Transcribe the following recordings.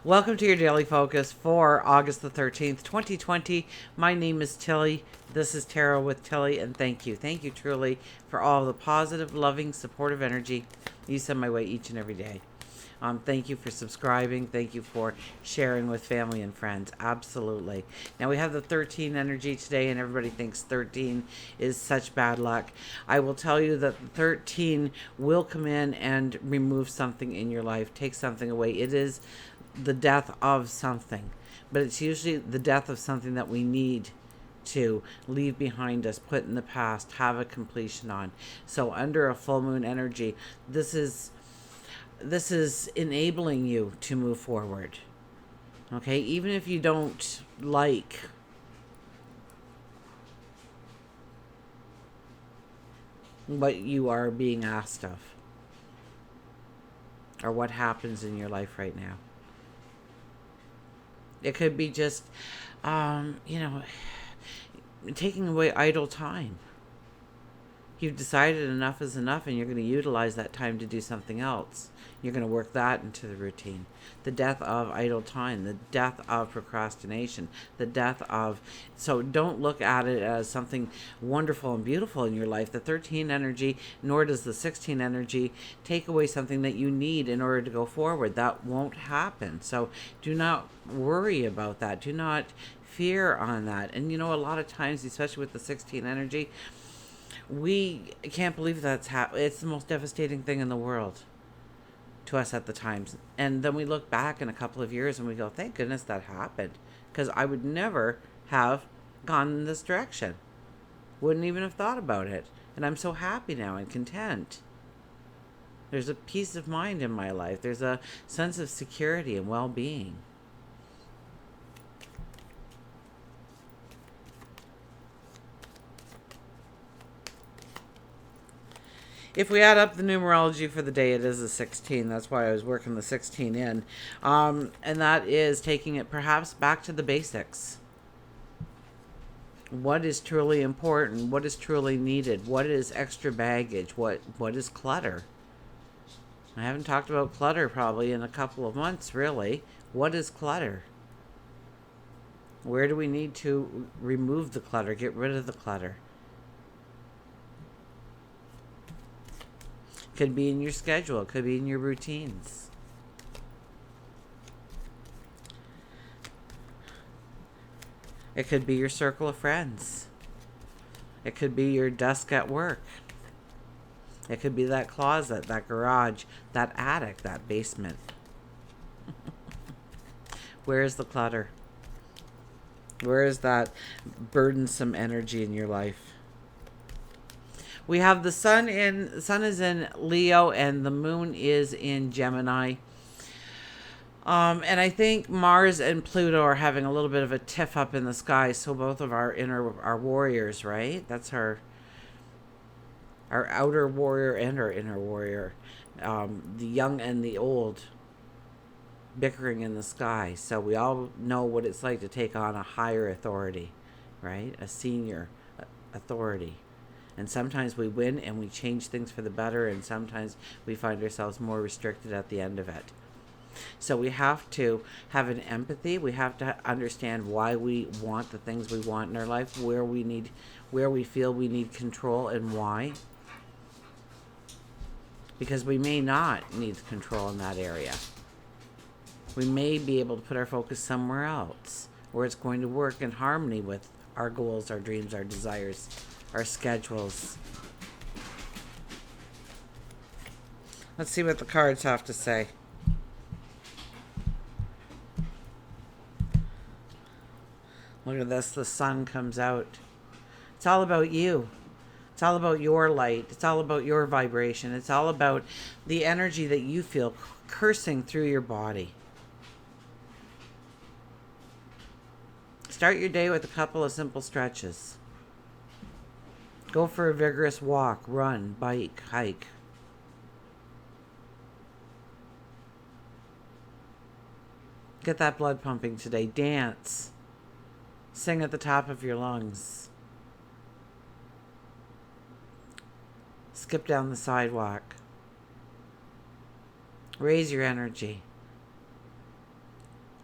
Welcome to your daily focus for August the 13th, 2020. My name is Tilly. This is Tarot with Tilly, and thank you. Thank you truly for all the positive, loving, supportive energy you send my way each and every day. Thank you for subscribing. Thank you for sharing with family and friends. Absolutely. Now we have the 13 energy today, and everybody thinks 13 is such bad luck. I will tell you that the 13 will come in and remove something in your life, take something away. It is the death of something, but it's usually the death of something that we need to leave behind us, put in the past, have a completion on. So under a full moon energy, this is enabling you to move forward. Okay, even if you don't like what you are being asked of or what happens in your life right now. It could be just, taking away idle time. You've decided enough is enough, and you're going to utilize that time to do something else. You're going to work that into the routine. The death of idle time, the death of procrastination, the death of... So don't look at it as something wonderful and beautiful in your life. The 13 energy, nor does the 16 energy, take away something that you need in order to go forward. That won't happen. So do not worry about that. Do not fear on that. And a lot of times, especially with the 16 energy, we can't believe that's it's the most devastating thing in the world to us at the times. And then we look back in a couple of years and we go, thank goodness that happened, because I would never have gone in this direction. Wouldn't even have thought about it. And I'm so happy now and content. There's a peace of mind in my life. There's a sense of security and well-being. If we add up the numerology for the day, it is a 16. That's why I was working the 16 in. And that is taking it perhaps back to the basics. What is truly important? What is truly needed? What is extra baggage? What is clutter? I haven't talked about clutter probably in a couple of months, really. What is clutter? Where do we need to remove the clutter, get rid of the clutter? Could be in your schedule. It could be in your routines. It could be your circle of friends. It could be your desk at work. It could be that closet, that garage, that attic, that basement. Where is the clutter? Where is that burdensome energy in your life? We have the sun is in Leo and the moon is in Gemini. And I think Mars and Pluto are having a little bit of a tiff up in the sky. So both of our warriors, right? That's our outer warrior and our inner warrior. The young and the old bickering in the sky. So we all know what it's like to take on a higher authority, right? A senior authority. And sometimes we win and we change things for the better, and sometimes we find ourselves more restricted at the end of it. So we have to have an empathy. We have to understand why we want the things we want in our life, where we feel we need control, and why. Because we may not need control in that area. We may be able to put our focus somewhere else, where it's going to work in harmony with our goals, our dreams, our desires, our schedules. Let's see what the cards have to say. Look at this. The sun comes out. It's all about you. It's all about your light. It's all about your vibration. It's all about the energy that you feel coursing through your body. Start your day with a couple of simple stretches. Go for a vigorous walk, run, bike, hike. Get that blood pumping today. Dance. Sing at the top of your lungs. Skip down the sidewalk. Raise your energy.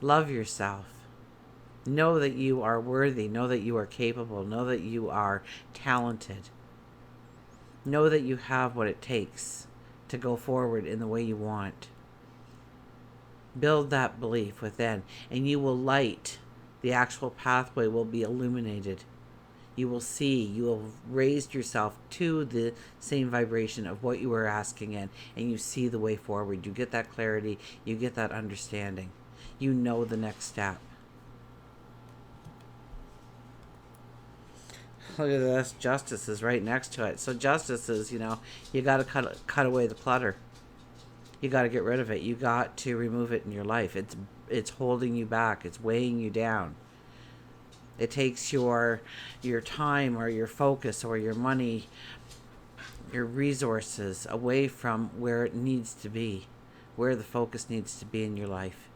Love yourself. Know that you are worthy. Know that you are capable. Know that you are talented. Know that you have what it takes to go forward in the way you want. Build that belief within, and you will light. The actual pathway will be illuminated. You will see, you will have raised yourself to the same vibration of what you were asking in, and you see the way forward. You get that clarity, you get that understanding. You know the next step. Look at this, justice is right next to it. So justice is, you got to cut away the clutter. You got to get rid of it. You got to remove it in your life. It's holding you back. It's weighing you down. It takes your time or your focus or your money, your resources away from where it needs to be, where the focus needs to be in your life.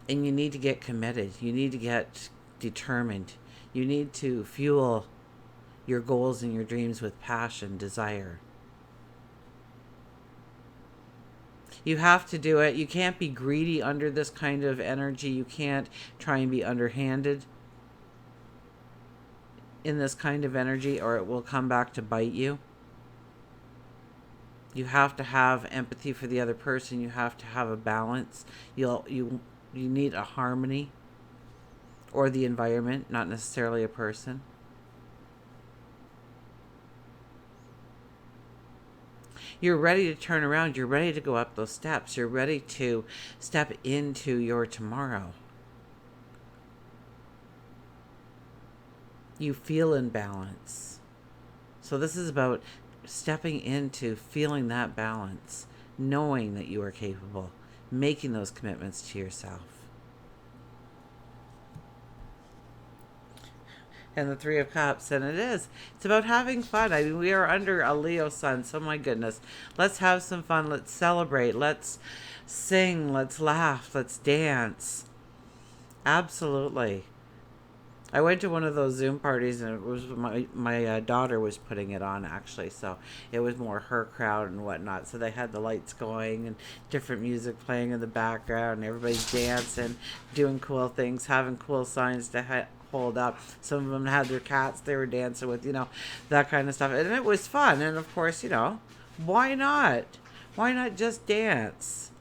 And you need to get committed. You need to get determined. You need to fuel your goals and your dreams with passion, desire. You have to do it. You can't be greedy under this kind of energy. You can't try and be underhanded in this kind of energy, or it will come back to bite you. You have to have empathy for the other person. You have to have a balance. You need a harmony, or the environment, not necessarily a person. You're ready to turn around. You're ready to go up those steps. You're ready to step into your tomorrow. You feel in balance. So this is about stepping into feeling that balance, knowing that you are capable, making those commitments to yourself. And the Three of Cups, and it's about having fun. I mean, we are under a Leo sun, so my goodness, let's have some fun. Let's celebrate. Let's sing. Let's laugh. Let's dance. Absolutely. I went to one of those Zoom parties, and it was my daughter was putting it on, actually, so it was more her crowd and whatnot. So they had the lights going and different music playing in the background, and everybody's dancing, doing cool things, having cool signs to hold up. Some of them had their cats they were dancing with, that kind of stuff. And it was fun. And of course, why not? Why not just dance?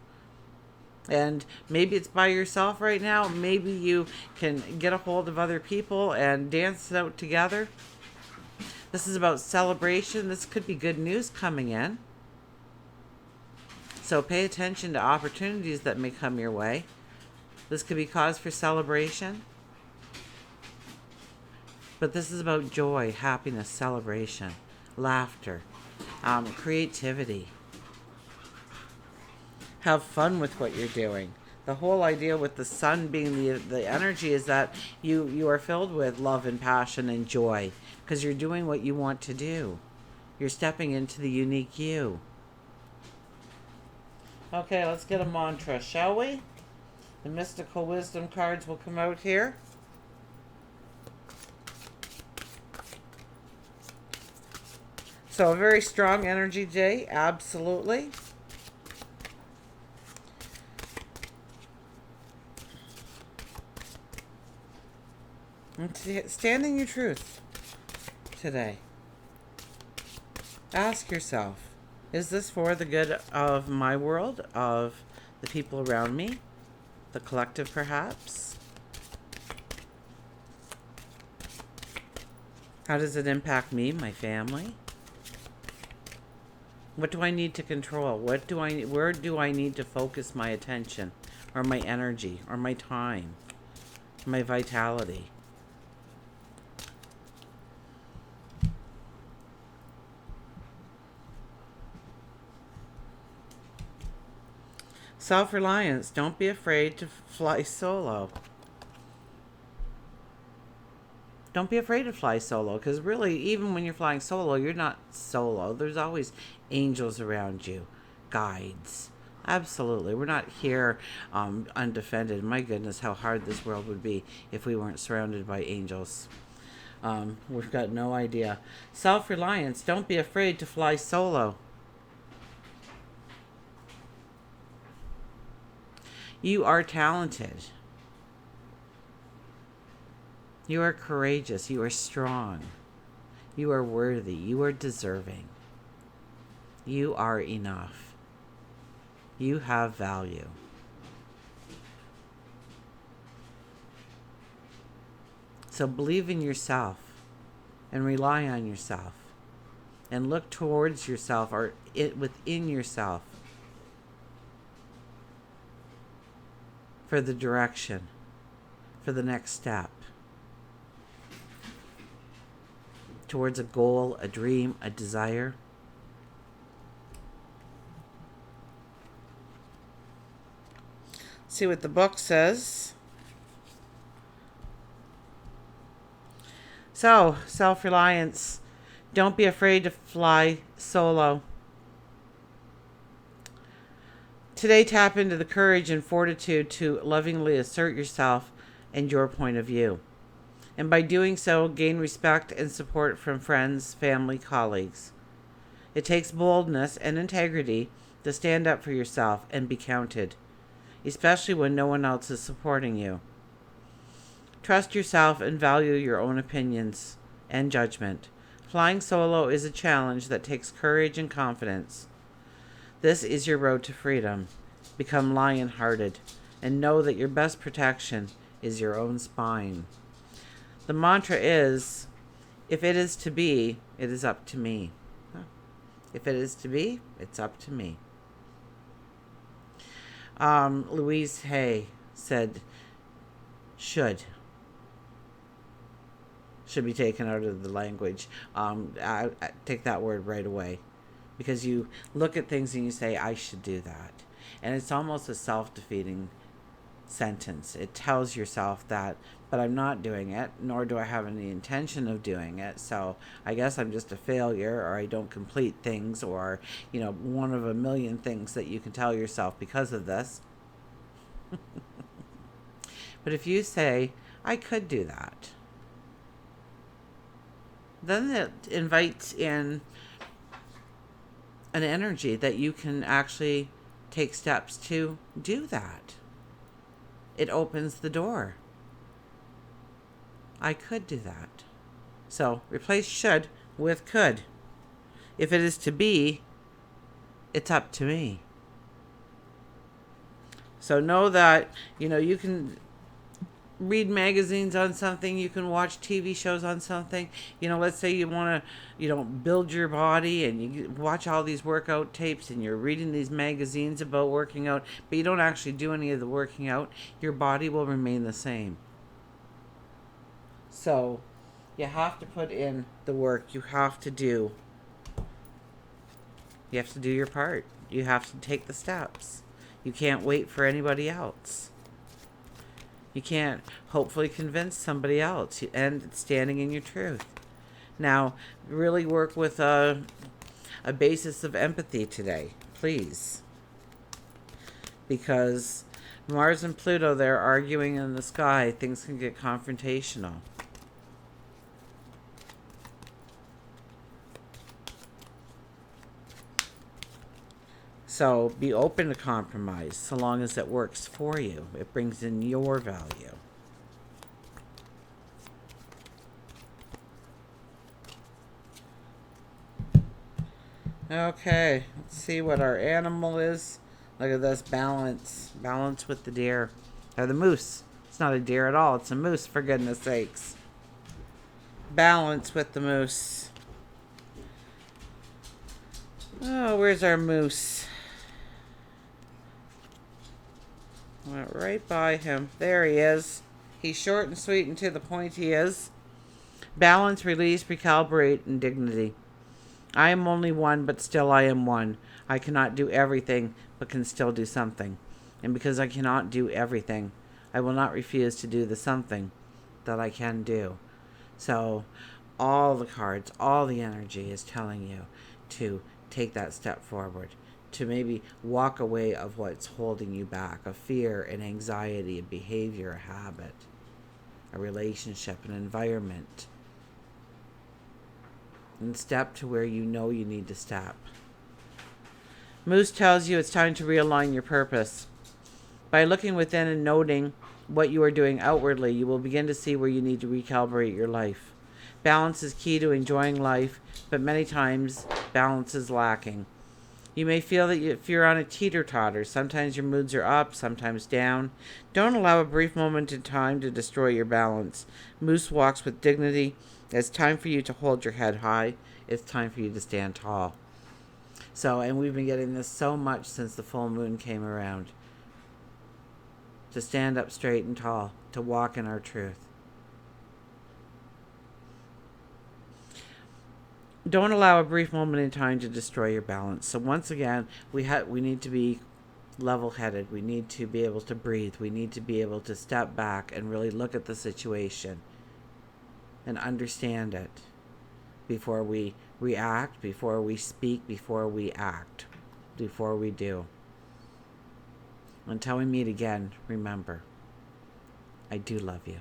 And maybe it's by yourself right now. Maybe you can get a hold of other people and dance it out together. This is about celebration. This could be good news coming in. So pay attention to opportunities that may come your way. This could be cause for celebration. But this is about joy, happiness, celebration, laughter, creativity. Have fun with what you're doing. The whole idea with the sun being the energy is that you are filled with love and passion and joy because you're doing what you want to do. You're stepping into the unique you. Okay, let's get a mantra, shall we? The mystical wisdom cards will come out here. So a very strong energy day, absolutely. Standing your truth today. Ask yourself, is this for the good of my world, of the people around me, the collective perhaps? How does it impact me, my family? What do I need to control? Where do I need to focus my attention or my energy or my time, my vitality? Self-reliance. Don't be afraid to fly solo. Don't be afraid to fly solo, because really, even when you're flying solo, you're not solo. There's always angels around you, guides. Absolutely. We're not here undefended. My goodness, how hard this world would be if we weren't surrounded by angels. We've got no idea. Self-reliance. Don't be afraid to fly solo. You are talented. You are courageous. You are strong. You are worthy. You are deserving. You are enough. You have value. So believe in yourself and rely on yourself and look towards yourself or within yourself for the direction, for the next step, towards a goal, a dream, a desire. See what the book says. So, self-reliance. Don't be afraid to fly solo. Today, tap into the courage and fortitude to lovingly assert yourself and your point of view. And by doing so, gain respect and support from friends, family, colleagues. It takes boldness and integrity to stand up for yourself and be counted, especially when no one else is supporting you. Trust yourself and value your own opinions and judgment. Flying solo is a challenge that takes courage and confidence. This is your road to freedom. Become lion-hearted and know that your best protection is your own spine. The mantra is, if it is to be, it is up to me. If it is to be, it's up to me. Louise Hay said, should be taken out of the language. I take that word right away, because you look at things and you say, I should do that. And it's almost a self-defeating sentence. It tells yourself that, but I'm not doing it, nor do I have any intention of doing it. So I guess I'm just a failure, or I don't complete things, or, one of a million things that you can tell yourself because of this. But if you say, I could do that, then it invites in an energy that you can actually take steps to do that. It opens the door. I could do that. So replace should with could. If it is to be, it's up to me. So know that, you can read magazines on something, you can watch TV shows on something. Let's say you want to, build your body, and you watch all these workout tapes and you're reading these magazines about working out, but you don't actually do any of the working out. Your body will remain the same. So you have to put in the work. You have to do your part. You have to take the steps. You can't wait for anybody else. You can't hopefully convince somebody else, and standing in your truth. Now, really work with a basis of empathy today, please. Because Mars and Pluto, they're arguing in the sky. Things can get confrontational. So be open to compromise so long as it works for you. It brings in your value. Okay, let's see what our animal is. Look at this, balance. Balance with the deer. Or the moose. It's not a deer at all. It's a moose, for goodness sakes. Balance with the moose. Oh, where's our moose? Went right by him. There he is. He's short and sweet and to the point he is. Balance, release, recalibrate, and dignity. I am only one, but still I am one. I cannot do everything, but can still do something. And because I cannot do everything, I will not refuse to do the something that I can do. So all the cards, all the energy is telling you to take that step forward, to maybe walk away of what's holding you back, a fear, an anxiety, a behavior, a habit, a relationship, an environment, and step to where you know you need to step. Moose tells you it's time to realign your purpose. By looking within and noting what you are doing outwardly, you will begin to see where you need to recalibrate your life. Balance is key to enjoying life, but many times balance is lacking. You may feel that if you're on a teeter-totter, sometimes your moods are up, sometimes down. Don't allow a brief moment in time to destroy your balance. Moose walks with dignity. It's time for you to hold your head high. It's time for you to stand tall. So, and we've been getting this so much since the full moon came around. To stand up straight and tall, to walk in our truth. Don't allow a brief moment in time to destroy your balance. So once again, we need to be level-headed. We need to be able to breathe. We need to be able to step back and really look at the situation and understand it before we react, before we speak, before we act, before we do. Until we meet again, remember, I do love you.